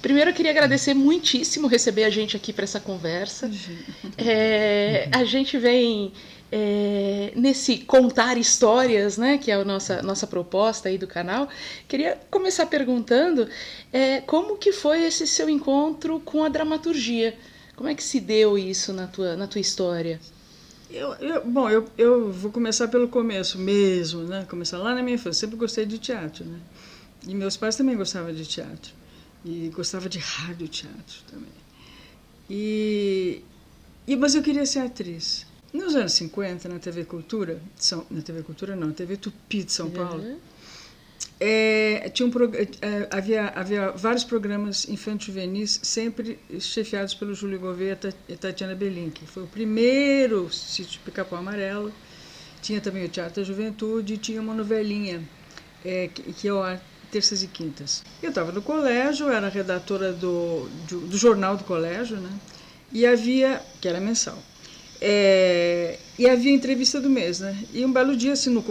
Primeiro eu queria agradecer muitíssimo receber a gente aqui para essa conversa. A gente vem nesse contar histórias, né, que é a nossa proposta aí do canal. Queria começar perguntando como que foi esse seu encontro com a dramaturgia? Como é que se deu isso na tua história? Eu vou começar pelo começo mesmo, né? Começar lá na minha infância. Sempre gostei de teatro, né? E meus pais também gostavam de teatro. E gostava de radioteatro também. Mas eu queria ser atriz. Nos anos 50, na TV Cultura, na TV Tupi de São Paulo, havia vários programas infanto-juvenis, sempre chefiados pelo Júlio Gouveia e Tatiana Belin, que foi o primeiro sítio Pica-Pau Amarelo. Tinha também o Teatro da Juventude e tinha uma novelinha que é o terças e quintas. Eu estava no colégio, era redatora do jornal do colégio, né? E havia, que era mensal, e havia entrevista do mês, né? E um belo dia, assim, no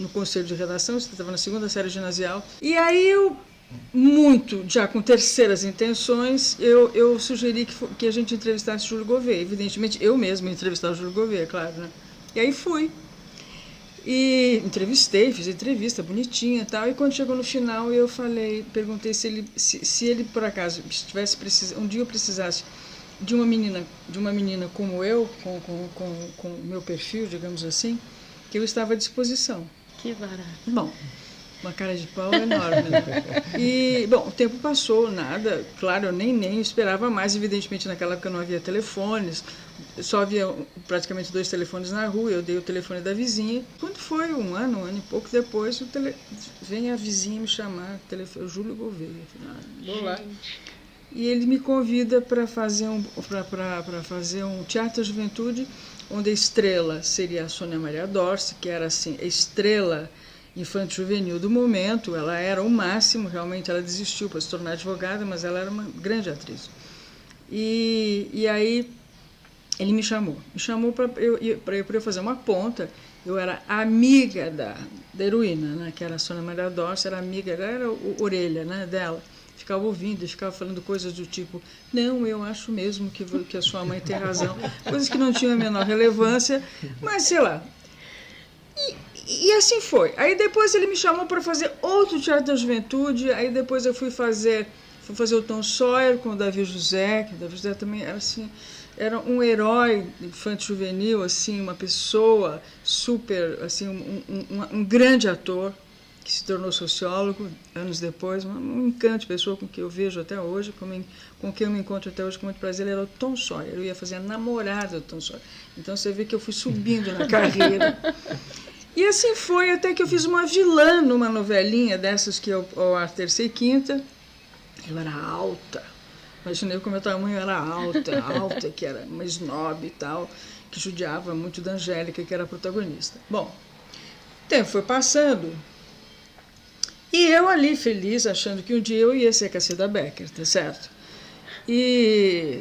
conselho de redação, eu estava na segunda série ginasial, e aí eu, muito já com terceiras intenções, eu sugeri que a gente entrevistasse Júlio Gouveia. Evidentemente, eu mesma entrevistar o Júlio Gouveia, claro, né? E aí fui. E entrevistei, fiz entrevista bonitinha e tal, e quando chegou no final eu perguntei se ele por acaso tivesse um dia eu precisasse de uma menina como eu, com o meu perfil, digamos assim, que eu estava à disposição. Que barato. Bom, uma cara de pau enorme, né? E, bom, o tempo passou, nada, claro, eu nem esperava mais, evidentemente naquela época não havia telefones, só havia praticamente 2 telefones na rua, eu dei o telefone da vizinha. Quando foi um ano e pouco depois, vem a vizinha me chamar, o Júlio Gouveia, vou lá. E ele me convida para fazer um teatro da juventude, onde a estrela seria a Sônia Maria Dorce, que era assim, a estrela infanto-juvenil do momento. Ela era o máximo, realmente ela desistiu para se tornar advogada, mas ela era uma grande atriz. E aí ele me chamou para eu fazer uma ponta. Eu era amiga da heroína, né, que era a Sônia Maria Dorce, era o orelha, né, dela. Ficava ouvindo e ficava falando coisas do tipo, não, eu acho mesmo que a sua mãe tem razão. Coisas que não tinham a menor relevância, mas sei lá. E assim foi. Aí depois ele me chamou para fazer outro Teatro da Juventude, aí depois eu fui fazer o Tom Sawyer com o Davi José, que o Davi José também era assim, era um herói infanto-juvenil, assim, uma pessoa super, assim, um grande ator, que se tornou sociólogo anos depois, um encanto de pessoa com que eu vejo até hoje, com quem eu me encontro até hoje com muito prazer. Ele era o Tom Sawyer, eu ia fazer a namorada do Tom Sawyer. Então você vê que eu fui subindo na carreira. E assim foi, até que eu fiz uma vilã numa novelinha dessas que eu a terça e quinta. Eu era alta, imaginei que o meu tamanho era alta, que era uma snob e tal, que judiava muito da Angélica, que era a protagonista. Bom, o tempo foi passando, e eu ali feliz, achando que um dia eu ia ser a Cacilda Becker, tá certo?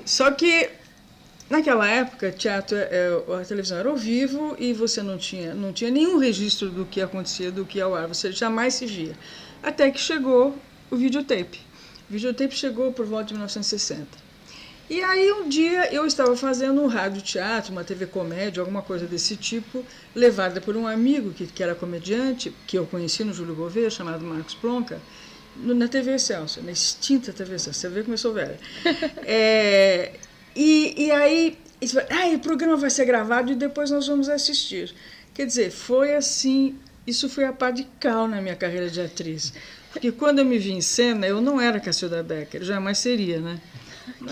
Só que naquela época, a televisão era ao vivo e você não tinha nenhum registro do que acontecia, do que ia ao ar, você jamais se via. Até que chegou o videotape. O videotape chegou por volta de 1960. E aí um dia eu estava fazendo um radioteatro, uma TV comédia, alguma coisa desse tipo, levada por um amigo que era comediante, que eu conheci no Júlio Gouveia, chamado Marcos Plonka, na TV Excelsior, na extinta TV Excelsior. Você vê como eu sou velha. E aí, o programa vai ser gravado e depois nós vamos assistir. Quer dizer, foi assim, isso foi a pá de cal na minha carreira de atriz. Porque quando eu me vi em cena, eu não era Cacilda Becker, jamais seria, né?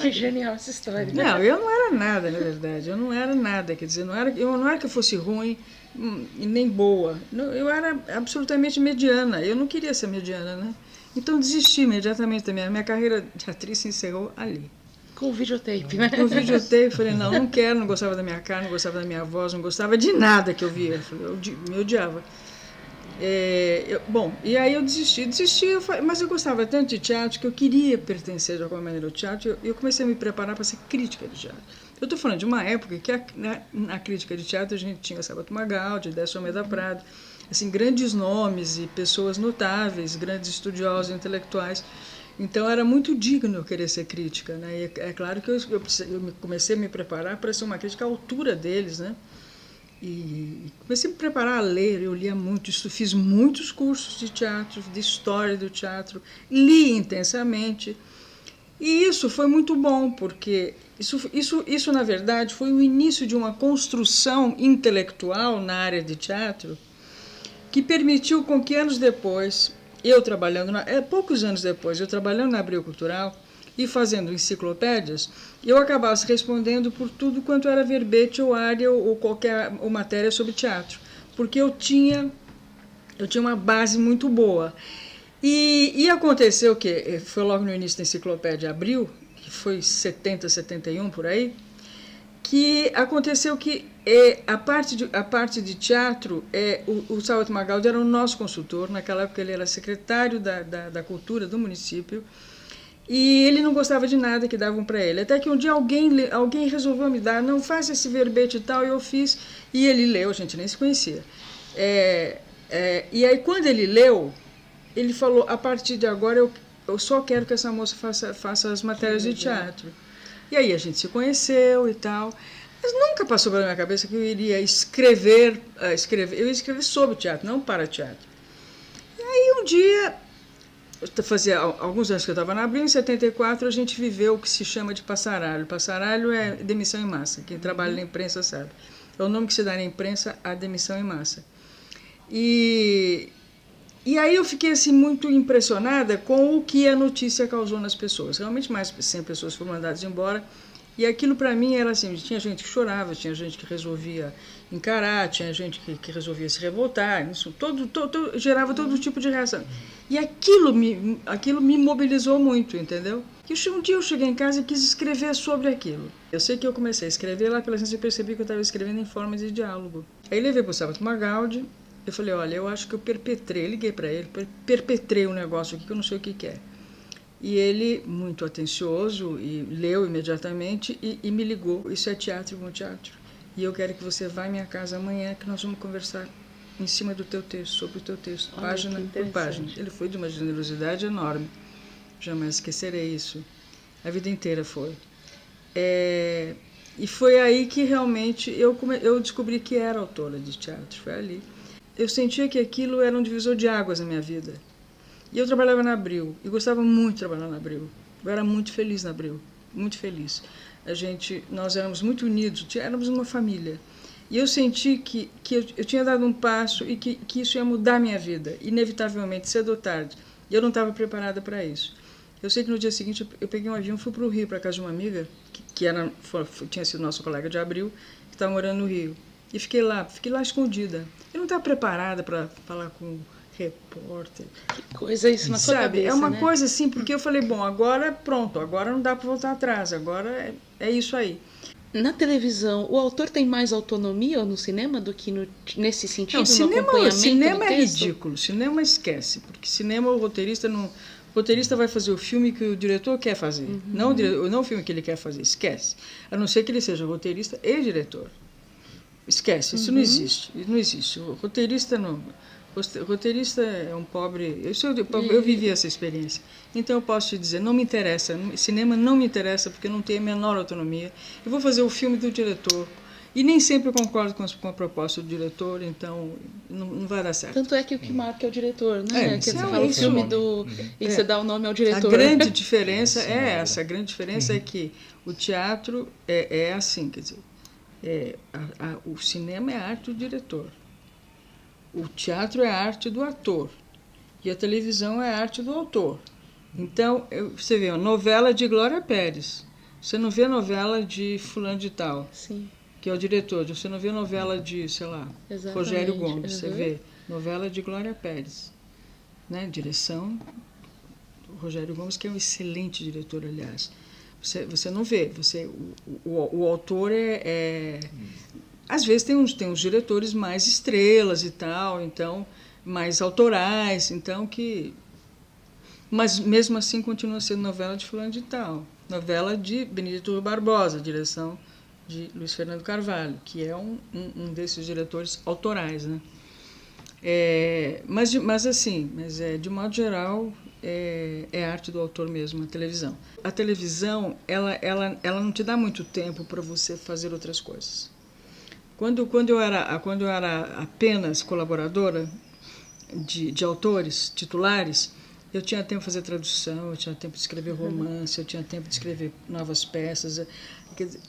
Que genial essa história. Não, eu não era nada, na verdade. Eu não era nada, quer dizer, não era que eu fosse ruim e nem boa. Eu era absolutamente mediana. Eu não queria ser mediana, né? Então desisti imediatamente da minha carreira de atriz se encerrou ali. Com o videotape, né? Com o videotape, falei, não quero, não gostava da minha cara, não gostava da minha voz, não gostava de nada que eu via. Eu me odiava. E aí eu desisti, mas eu gostava tanto de teatro que eu queria pertencer de alguma maneira ao teatro, e eu comecei a me preparar para ser crítica de teatro. Eu estou falando de uma época que na crítica de teatro a gente tinha Sabato Magaldi, Décio Almeida Prado, assim, grandes nomes e pessoas notáveis, grandes estudiosos, intelectuais. Então era muito digno eu querer ser crítica, né? E é claro que eu comecei a me preparar para ser uma crítica à altura deles, né? E comecei a me preparar a ler, eu lia muito, fiz muitos cursos de teatro, de história do teatro, li intensamente. E isso foi muito bom, porque isso na verdade, foi o início de uma construção intelectual na área de teatro que permitiu com que anos depois, poucos anos depois, eu trabalhando na Abril Cultural e fazendo enciclopédias, eu acabasse respondendo por tudo quanto era verbete ou área ou qualquer matéria sobre teatro, porque eu tinha uma base muito boa. E aconteceu que, foi logo no início da enciclopédia Abril, que foi 70, 71, por aí, que aconteceu que a parte de teatro, o Salvat Magaldi era o nosso consultor, naquela época ele era secretário da cultura do município, e ele não gostava de nada que davam para ele. Até que um dia alguém resolveu me dar, não, faça esse verbete e tal, e eu fiz, e ele leu, a gente nem se conhecia. E aí quando ele leu, ele falou, a partir de agora eu só quero que essa moça faça as matérias de teatro. E aí a gente se conheceu e tal, mas nunca passou pela minha cabeça que eu iria escrever, eu ia escrever sobre teatro, não para teatro. E aí um dia, fazia alguns anos que eu estava na Abril, em 74 a gente viveu o que se chama de passaralho. Passaralho é demissão em massa, quem trabalha na imprensa sabe. É o nome que se dá na imprensa, a demissão em massa. E aí eu fiquei assim, muito impressionada com o que a notícia causou nas pessoas. Realmente mais de 100 pessoas foram mandadas embora. E aquilo para mim era assim, tinha gente que chorava, tinha gente que resolvia encarar, tinha gente que resolvia se revoltar, isso, gerava todo tipo de reação. E aquilo me mobilizou muito, entendeu? E um dia eu cheguei em casa e quis escrever sobre aquilo. Eu sei que eu comecei a escrever lá pela gente, eu percebi que eu estava escrevendo em forma de diálogo. Aí levei para o Salvat Magaldi. Eu falei, olha, eu acho que eu liguei para ele, perpetrei um negócio aqui que eu não sei o que é. E ele, muito atencioso, e leu imediatamente e me ligou. Isso é teatro, bom teatro. E eu quero que você vá à minha casa amanhã, que nós vamos conversar em cima do teu texto, sobre o teu texto, olha, página por página. Ele foi de uma generosidade enorme. Jamais esquecerei isso. A vida inteira foi. E foi aí que realmente eu descobri que era autora de teatro. Foi ali. Eu sentia que aquilo era um divisor de águas na minha vida. E eu trabalhava na Abril, e gostava muito de trabalhar na Abril. Eu era muito feliz na Abril, muito feliz. Nós éramos muito unidos, éramos uma família. E eu senti que eu tinha dado um passo e que isso ia mudar a minha vida, inevitavelmente, cedo ou tarde. E eu não estava preparada para isso. Eu sei que no dia seguinte eu peguei um avião e fui para o Rio, para casa de uma amiga, que tinha sido nossa colega de Abril, que estava morando no Rio. E fiquei lá escondida. Eu não estava preparada para falar com repórter. Que coisa isso na sua cabeça, é uma né? coisa assim, porque eu falei, bom, agora pronto, agora não dá para voltar atrás, agora é isso aí. Na televisão, o autor tem mais autonomia ou no cinema do que nesse sentido, não, no cinema é ridículo, cinema esquece, porque cinema o roteirista vai fazer o filme que o diretor quer fazer, não o filme que ele quer fazer, esquece. A não ser que ele seja roteirista e diretor. Esquece, isso não existe. Não existe. O roteirista não. O roteirista é um pobre. Eu vivi essa experiência. Então eu posso te dizer, não me interessa. Cinema não me interessa porque eu não tenho a menor autonomia. Eu vou fazer o filme do diretor. E nem sempre eu concordo com a proposta do diretor, então não vai dar certo. Tanto é que o que marca é o diretor, né? Que você fala o filme e você dá o nome ao diretor. A grande diferença é essa. A grande diferença é que o teatro é assim, quer dizer. O cinema é a arte do diretor, o teatro é a arte do ator e a televisão é a arte do autor. Então, você vê uma novela de Glória Pérez, você não vê novela de fulano de tal, sim, que é o diretor, você não vê novela de, sei lá, exatamente, Rogério Gomes, você vê novela de Glória Pérez, né? Direção Rogério Gomes, que é um excelente diretor, aliás. Você não vê, o autor às vezes tem uns diretores mais estrelas e tal, então mais autorais, então mas mesmo assim continua sendo novela de fulano de tal, novela de Benedito Rui Barbosa, direção de Luiz Fernando Carvalho, que é um desses diretores autorais, né? Mas de modo geral é arte do autor mesmo, a televisão. A televisão, ela não te dá muito tempo para você fazer outras coisas. Quando eu era apenas colaboradora de autores titulares, eu tinha tempo de fazer tradução, eu tinha tempo de escrever romance, eu tinha tempo de escrever novas peças. Quer dizer,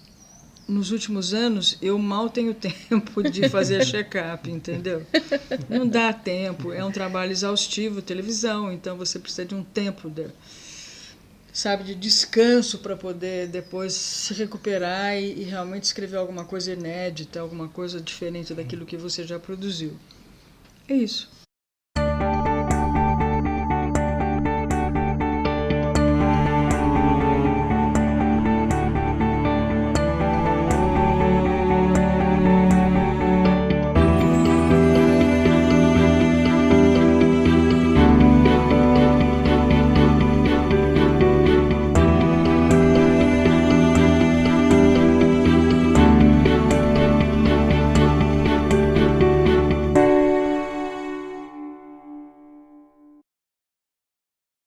nos últimos anos, eu mal tenho tempo de fazer check-up, entendeu? Não dá tempo, é um trabalho exaustivo, televisão, então você precisa de um tempo de descanso para poder depois se recuperar e realmente escrever alguma coisa inédita, alguma coisa diferente daquilo que você já produziu. É isso.